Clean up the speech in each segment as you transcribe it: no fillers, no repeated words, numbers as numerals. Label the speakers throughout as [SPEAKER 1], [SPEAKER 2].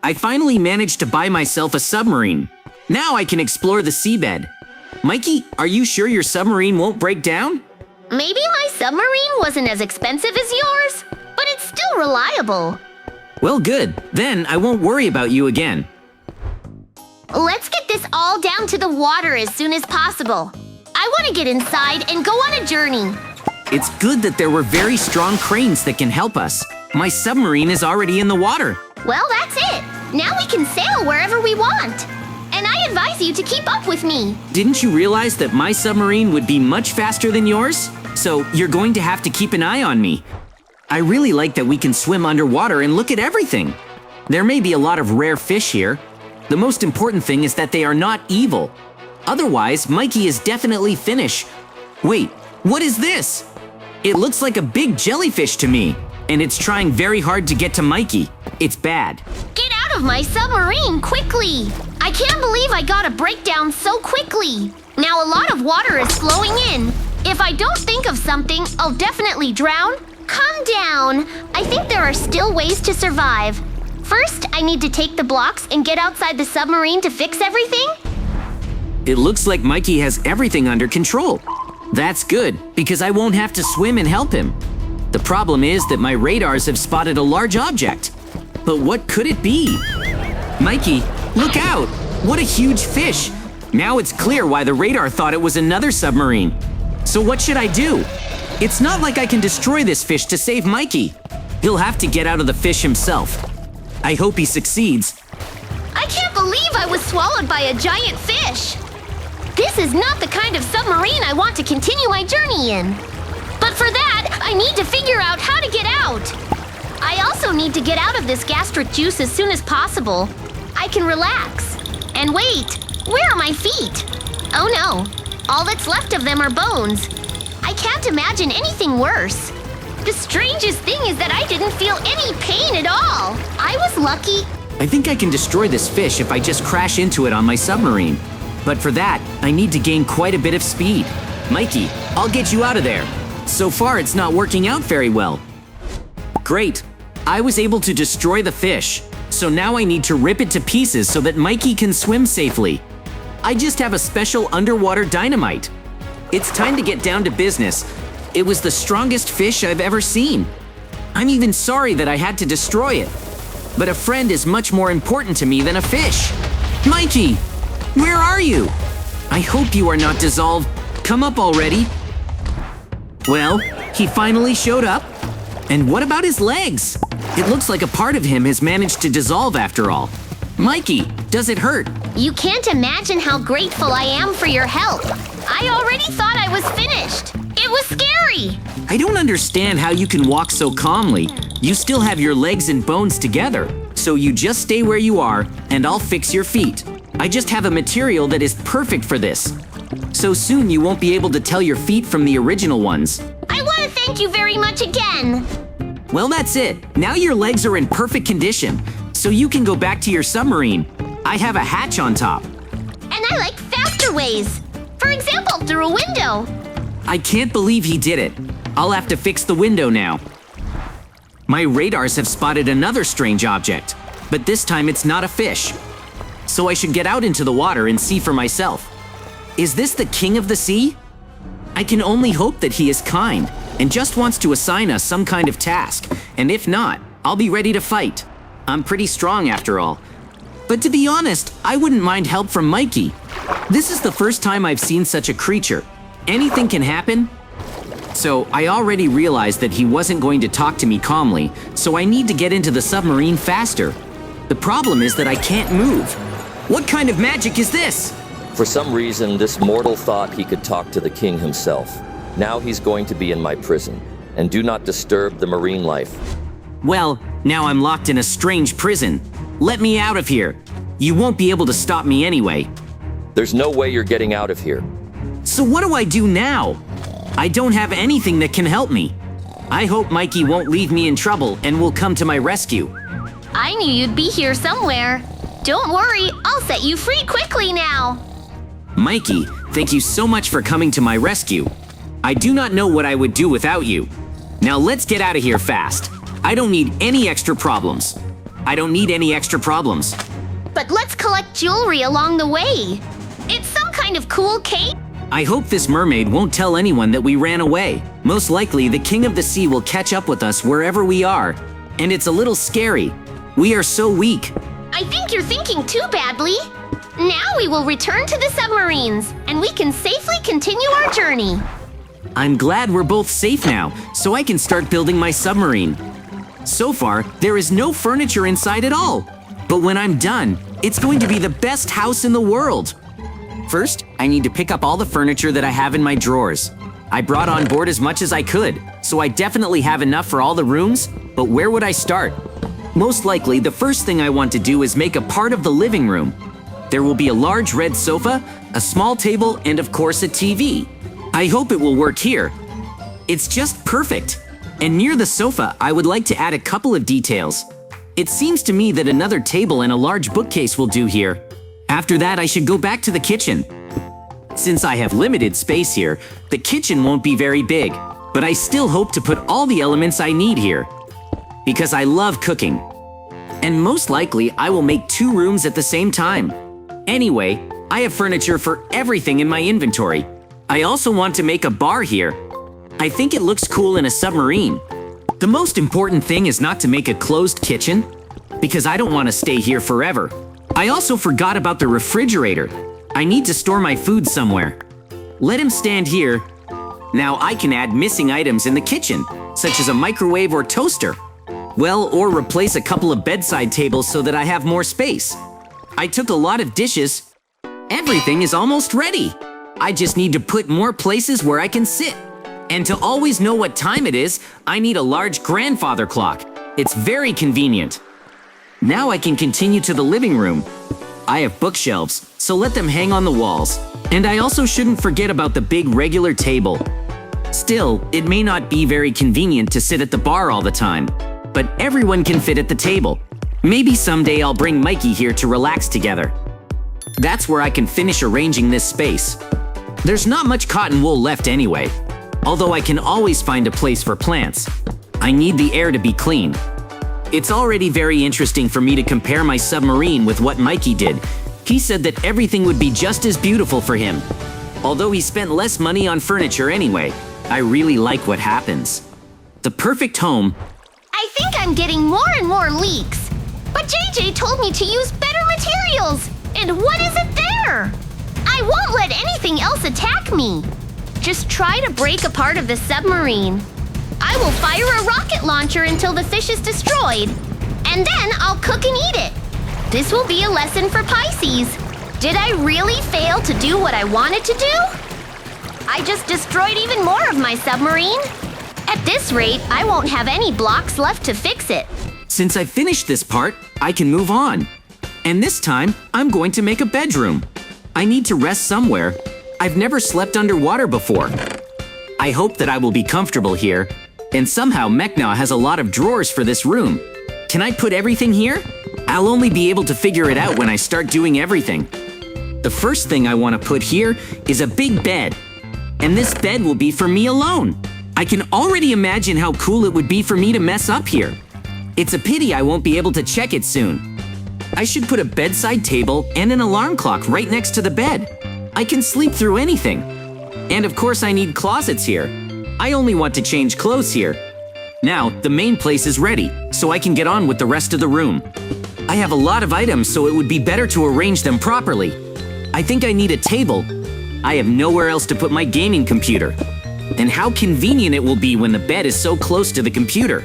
[SPEAKER 1] I finally managed to buy myself a submarine. Now I can explore the seabed. Mikey, are you sure your submarine won't break down?
[SPEAKER 2] Maybe my submarine wasn't as expensive as yours, but it's still reliable.
[SPEAKER 1] Well, good. Then I won't worry about you again.
[SPEAKER 2] Let's get this all down to the water as soon as possible. I want to get inside and go on a journey.
[SPEAKER 1] It's good that there were very strong cranes that can help us. My submarine is already in the water.
[SPEAKER 2] Well, that's it. Now we can sail wherever we want. And I advise you to keep up with me.
[SPEAKER 1] Didn't you realize that my submarine would be much faster than yours? So you're going to have to keep an eye on me. I really like that we can swim underwater and look at everything. There may be a lot of rare fish here. The most important thing is that they are not evil. Otherwise, Mikey is definitely finished. Wait, what is this? It looks like a big jellyfish to me, and it's trying very hard to get to Mikey. It's bad.
[SPEAKER 2] Get out of my submarine quickly! I can't believe I got a breakdown so quickly. Now a lot of water is flowing in. If I don't think of something, I'll definitely drown. Calm down. I think there are still ways to survive. First, I need to take the blocks and get outside the submarine to fix everything.
[SPEAKER 1] It looks like Mikey has everything under control. That's good, because I won't have to swim and help him. The problem is that my radars have spotted a large object. But what could it be? Mikey, look out! What a huge fish! Now it's clear why the radar thought it was another submarine. So what should I do? It's not like I can destroy this fish to save Mikey. He'll have to get out of the fish himself. I hope he succeeds.
[SPEAKER 2] I can't believe I was swallowed by a giant fish. This is not the kind of submarine I want to continue my journey in. But for that, I need to figure out how to get out. I also need to get out of this gastric juice as soon as possible. I can relax. And wait, where are my feet? Oh no, all that's left of them are bones. I can't imagine anything worse. The strangest thing is that I didn't feel any pain at all. I was lucky.
[SPEAKER 1] I think I can destroy this fish if I just crash into it on my submarine. But for that, I need to gain quite a bit of speed. Mikey, I'll get you out of there. So far, it's not working out very well. Great. I was able to destroy the fish. So now I need to rip it to pieces so that Mikey can swim safely. I just have a special underwater dynamite. It's time to get down to business. It was the strongest fish I've ever seen. I'm even sorry that I had to destroy it. But a friend is much more important to me than a fish. Mikey, where are you? I hope you are not dissolved. Come up already. Well, he finally showed up. And what about his legs? It looks like a part of him has managed to dissolve after all. Mikey, does it hurt?
[SPEAKER 2] You can't imagine how grateful I am for your help. I already thought I was finished. It was scary.
[SPEAKER 1] I don't understand how you can walk so calmly. You still have your legs and bones together. So you just stay where you are, and I'll fix your feet. I just have a material that is perfect for this. So soon you won't be able to tell your feet from the original ones.
[SPEAKER 2] I want to thank you very much again.
[SPEAKER 1] Well, that's it. Now your legs are in perfect condition, so you can go back to your submarine. I have a hatch on top.
[SPEAKER 2] And I like faster ways. For example, through a window.
[SPEAKER 1] I can't believe he did it. I'll have to fix the window now. My radars have spotted another strange object, but this time it's not a fish. So I should get out into the water and see for myself. Is this the king of the sea? I can only hope that he is kind and just wants to assign us some kind of task, and if not, I'll be ready to fight. I'm pretty strong after all. But to be honest, I wouldn't mind help from Mikey. This is the first time I've seen such a creature. Anything can happen. So I already realized that he wasn't going to talk to me calmly, so I need to get into the submarine faster. The problem is that I can't move. What kind of magic is this?
[SPEAKER 3] For some reason, this mortal thought he could talk to the king himself. Now he's going to be in my prison. And do not disturb the marine life.
[SPEAKER 1] Well, now I'm locked in a strange prison. Let me out of here. You won't be able to stop me anyway.
[SPEAKER 3] There's no way you're getting out of here.
[SPEAKER 1] So what do I do now? I don't have anything that can help me. I hope Mikey won't leave me in trouble and will come to my rescue.
[SPEAKER 2] I knew you'd be here somewhere. Don't worry, I'll set you free quickly now.
[SPEAKER 1] Mikey, thank you so much for coming to my rescue. I do not know what I would do without you. Now let's get out of here fast. I don't need any extra problems. I don't need any extra problems.
[SPEAKER 2] But let's collect jewelry along the way. It's some kind of cool cape.
[SPEAKER 1] I hope this mermaid won't tell anyone that we ran away. Most likely, the King of the Sea will catch up with us wherever we are. And it's a little scary. We are so weak.
[SPEAKER 2] I think you're thinking too badly. Now we will return to the submarines, and we can safely continue our journey.
[SPEAKER 1] I'm glad we're both safe now, so I can start building my submarine. So far, there is no furniture inside at all. But when I'm done, it's going to be the best house in the world. First, I need to pick up all the furniture that I have in my drawers. I brought on board as much as I could, so I definitely have enough for all the rooms, but where would I start? Most likely, the first thing I want to do is make a part of the living room. There will be a large red sofa, a small table, and of course a TV. I hope it will work here. It's just perfect. And near the sofa, I would like to add a couple of details. It seems to me that another table and a large bookcase will do here. After that, I should go back to the kitchen. Since I have limited space here, the kitchen won't be very big, but I still hope to put all the elements I need here. Because I love cooking. And most likely, I will make 2 rooms at the same time. Anyway, I have furniture for everything in my inventory. I also want to make a bar here. I think it looks cool in a submarine. The most important thing is not to make a closed kitchen, because I don't want to stay here forever. I also forgot about the refrigerator. I need to store my food somewhere. Let him stand here. Now I can add missing items in the kitchen, such as a microwave or toaster. Well, or replace a couple of bedside tables so that I have more space. I took a lot of dishes. Everything is almost ready. I just need to put more places where I can sit. And to always know what time it is, I need a large grandfather clock. It's very convenient. Now I can continue to the living room. I have bookshelves, so let them hang on the walls. And I also shouldn't forget about the big regular table. Still, it may not be very convenient to sit at the bar all the time, but everyone can fit at the table. Maybe someday I'll bring Mikey here to relax together. That's where I can finish arranging this space. There's not much cotton wool left anyway, although I can always find a place for plants. I need the air to be clean. It's already very interesting for me to compare my submarine with what Mikey did. He said that everything would be just as beautiful for him. Although he spent less money on furniture anyway, I really like what happens. The perfect home.
[SPEAKER 2] I think I'm getting more and more leaks. But JJ told me to use better materials. And what is it there? I won't let anything else attack me. Just try to break a part of the submarine. I will fire a rocket launcher until the fish is destroyed. And then I'll cook and eat it. This will be a lesson for Pisces. Did I really fail to do what I wanted to do? I just destroyed even more of my submarine. At this rate, I won't have any blocks left to fix it.
[SPEAKER 1] Since I finished this part, I can move on. And this time, I'm going to make a bedroom. I need to rest somewhere. I've never slept underwater before. I hope that I will be comfortable here. And somehow Mechna has a lot of drawers for this room. Can I put everything here? I'll only be able to figure it out when I start doing everything. The first thing I want to put here is a big bed. And this bed will be for me alone. I can already imagine how cool it would be for me to mess up here. It's a pity I won't be able to check it soon. I should put a bedside table and an alarm clock right next to the bed. I can sleep through anything. And of course I need closets here. I only want to change clothes here. Now, the main place is ready, so I can get on with the rest of the room. I have a lot of items, so it would be better to arrange them properly. I think I need a table. I have nowhere else to put my gaming computer. And how convenient it will be when the bed is so close to the computer.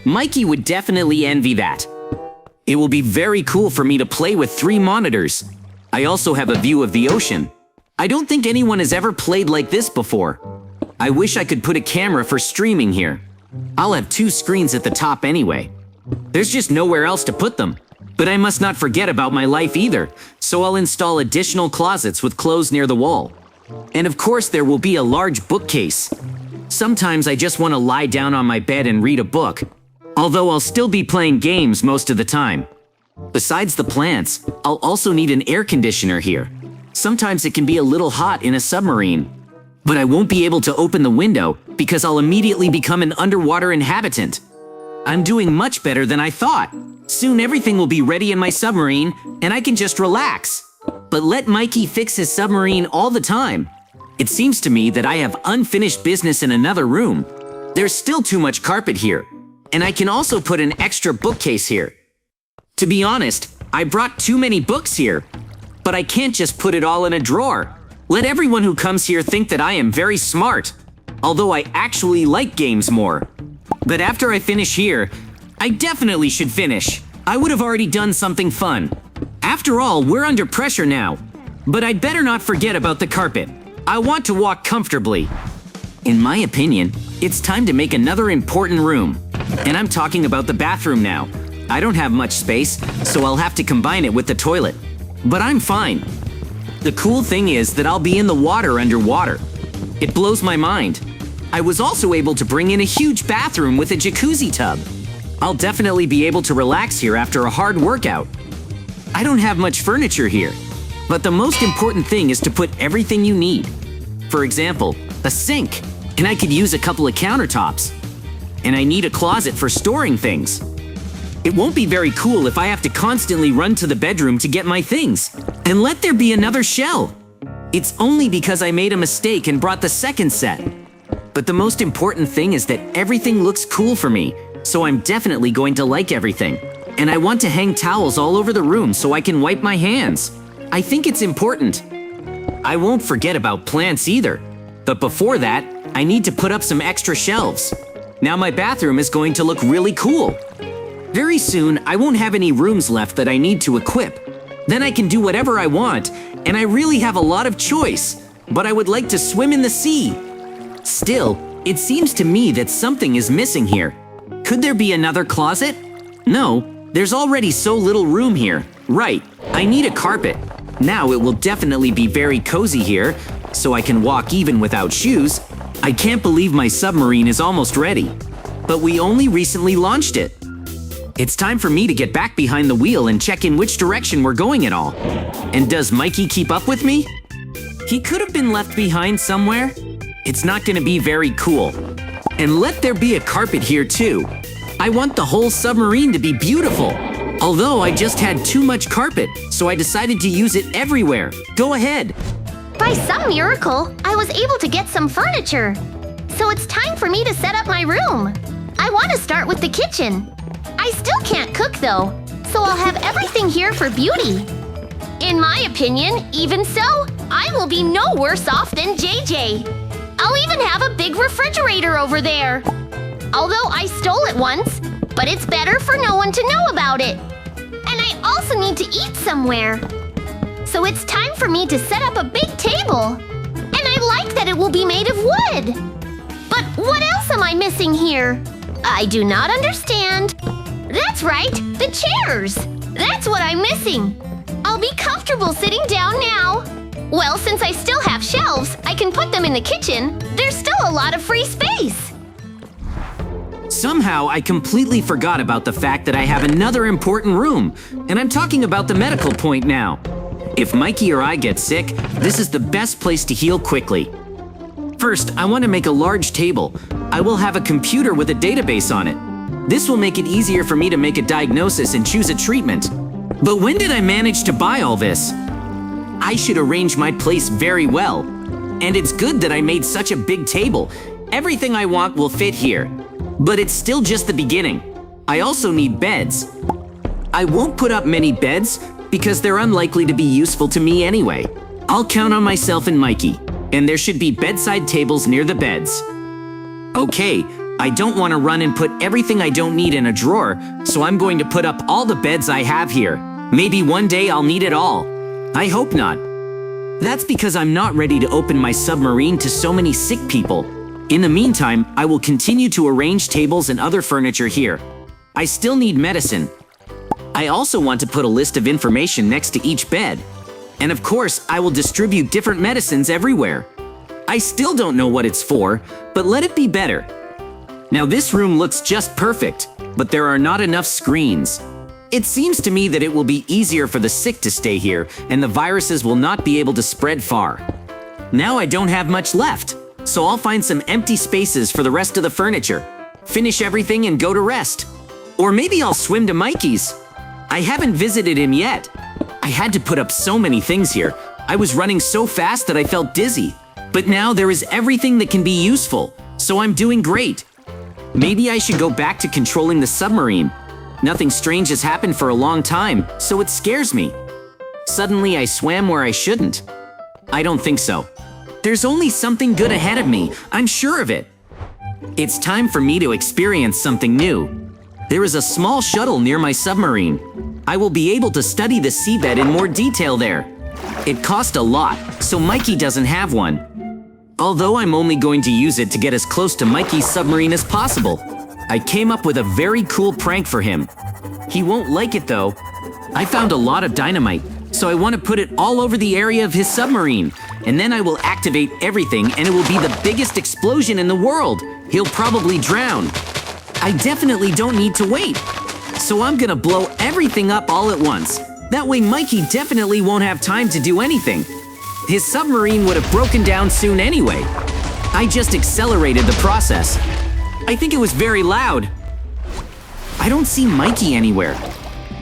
[SPEAKER 1] Mikey would definitely envy that. It will be very cool for me to play with 3 monitors. I also have a view of the ocean. I don't think anyone has ever played like this before. I wish I could put a camera for streaming here. I'll have 2 screens at the top anyway. There's just nowhere else to put them. But I must not forget about my life either, so I'll install additional closets with clothes near the wall. And of course there will be a large bookcase. Sometimes I just want to lie down on my bed and read a book, although I'll still be playing games most of the time. Besides the plants, I'll also need an air conditioner here. Sometimes it can be a little hot in a submarine. But I won't be able to open the window because I'll immediately become an underwater inhabitant. I'm doing much better than I thought. Soon everything will be ready in my submarine, and I can just relax. But let Mikey fix his submarine all the time. It seems to me that I have unfinished business in another room. There's still too much carpet here, and I can also put an extra bookcase here. To be honest, I brought too many books here, but I can't just put it all in a drawer. Let everyone who comes here think that I am very smart, although I actually like games more. But after I finish here, I definitely should finish. I would have already done something fun. After all, we're under pressure now. But I'd better not forget about the carpet. I want to walk comfortably. In my opinion, it's time to make another important room. And I'm talking about the bathroom now. I don't have much space, so I'll have to combine it with the toilet. But I'm fine. The cool thing is that I'll be in the water underwater. It blows my mind. I was also able to bring in a huge bathroom with a jacuzzi tub. I'll definitely be able to relax here after a hard workout. I don't have much furniture here, but the most important thing is to put everything you need. For example, a sink, and I could use a couple of countertops. And I need a closet for storing things. It won't be very cool if I have to constantly run to the bedroom to get my things. And let there be another shell. It's only because I made a mistake and brought the second set. But the most important thing is that everything looks cool for me, so I'm definitely going to like everything. And I want to hang towels all over the room so I can wipe my hands. I think it's important. I won't forget about plants either. But before that, I need to put up some extra shelves. Now my bathroom is going to look really cool. Very soon, I won't have any rooms left that I need to equip. Then I can do whatever I want, and I really have a lot of choice. But I would like to swim in the sea. Still, it seems to me that something is missing here. Could there be another closet? No, there's already so little room here. Right, I need a carpet. Now it will definitely be very cozy here, so I can walk even without shoes. I can't believe my submarine is almost ready. But we only recently launched it. It's time for me to get back behind the wheel and check in which direction we're going at all. And does Mikey keep up with me? He could have been left behind somewhere. It's not gonna be very cool. And let there be a carpet here too. I want the whole submarine to be beautiful. Although I just had too much carpet, so I decided to use it everywhere. Go ahead.
[SPEAKER 2] By some miracle, I was able to get some furniture. So it's time for me to set up my room. I want to start with the kitchen. I still can't cook though, so I'll have everything here for beauty. In my opinion, even so, I will be no worse off than JJ. I'll even have a big refrigerator over there. Although I stole it once, but it's better for no one to know about it. And I also need to eat somewhere. So it's time for me to set up a big table. And I like that it will be made of wood. But what else am I missing here? I do not understand. That's right, the chairs. That's what I'm missing. I'll be comfortable sitting down now. Well, since I still have shelves, I can put them in the kitchen. There's still a lot of free space.
[SPEAKER 1] Somehow, I completely forgot about the fact that I have another important room, and I'm talking about the medical point now. If Mikey or I get sick, this is the best place to heal quickly. First, I want to make a large table. I will have a computer with a database on it. This will make it easier for me to make a diagnosis and choose a treatment. But when did I manage to buy all this? I should arrange my place very well. And it's good that I made such a big table. Everything I want will fit here. But it's still just the beginning. I also need beds. I won't put up many beds because they're unlikely to be useful to me anyway. I'll count on myself and Mikey, and there should be bedside tables near the beds. Okay, I don't want to run and put everything I don't need in a drawer, so I'm going to put up all the beds I have here. Maybe one day I'll need it all. I hope not. That's because I'm not ready to open my submarine to so many sick people. In the meantime, I will continue to arrange tables and other furniture here. I still need medicine. I also want to put a list of information next to each bed. And of course, I will distribute different medicines everywhere. I still don't know what it's for, but let it be better. Now this room looks just perfect, but there are not enough screens. It seems to me that it will be easier for the sick to stay here, and the viruses will not be able to spread far. Now I don't have much left, so I'll find some empty spaces for the rest of the furniture, finish everything and go to rest. Or maybe I'll swim to Mikey's. I haven't visited him yet. I had to put up so many things here. I was running so fast that I felt dizzy. But now there is everything that can be useful, so I'm doing great. Maybe I should go back to controlling the submarine. Nothing strange has happened for a long time, so it scares me. Suddenly I swam where I shouldn't. I don't think so. There's only something good ahead of me, I'm sure of it. It's time for me to experience something new. There is a small shuttle near my submarine. I will be able to study the seabed in more detail there. It cost a lot, so Mikey doesn't have one. Although I'm only going to use it to get as close to Mikey's submarine as possible. I came up with a very cool prank for him. He won't like it though. I found a lot of dynamite, so I want to put it all over the area of his submarine. And then I will activate everything and it will be the biggest explosion in the world. He'll probably drown. I definitely don't need to wait. So I'm gonna blow everything up all at once. That way Mikey definitely won't have time to do anything. His submarine would have broken down soon anyway. I just accelerated the process. I think it was very loud. I don't see Mikey anywhere.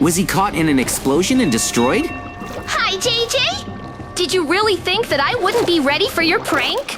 [SPEAKER 1] Was he caught in an explosion and destroyed?
[SPEAKER 2] Hi, JJ! Did you really think that I wouldn't be ready for your prank?